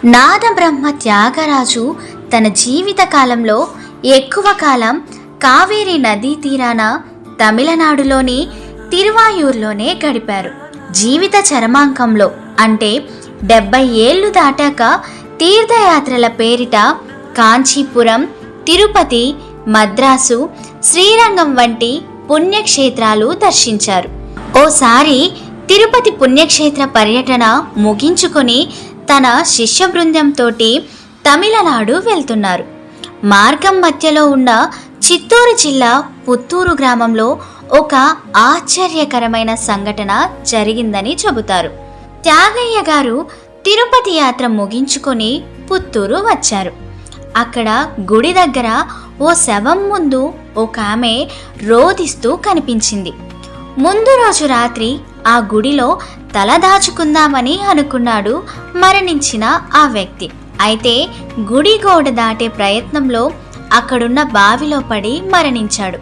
నాదబ్రహ్మ త్యాగరాజు తన జీవిత కాలంలో ఎక్కువ కాలం కావేరీ నదీ తీరాన తమిళనాడులోని తిరువాయూర్లోనే గడిపారు. జీవిత చరమాంకంలో అంటే 70 ఏళ్లు దాటాక తీర్థయాత్రల పేరిట కాంచీపురం, తిరుపతి, మద్రాసు, శ్రీరంగం వంటి పుణ్యక్షేత్రాలు దర్శించారు. ఓసారి తిరుపతి పుణ్యక్షేత్ర పర్యటన ముగించుకొని తన శిష్య బృందంతో తమిళనాడు వెళ్తున్నారు. మార్గం మధ్యలో ఉన్న చిత్తూరు జిల్లా పుత్తూరు గ్రామంలో ఒక ఆశ్చర్యకరమైన సంఘటన జరిగిందని చెబుతారు. త్యాగయ్య గారు తిరుపతి యాత్ర ముగించుకొని పుత్తూరు వచ్చారు. అక్కడ గుడి దగ్గర ఓ శవం ముందు ఒక ఆమె రోదిస్తూ కనిపించింది. ముందు రోజు రాత్రి ఆ గుడిలో తలదాచుకుందామని అనుకున్నాడు మరణించిన ఆ వ్యక్తి. అయితే గుడి గోడ దాటే ప్రయత్నంలో అక్కడున్న బావిలో పడి మరణించాడు.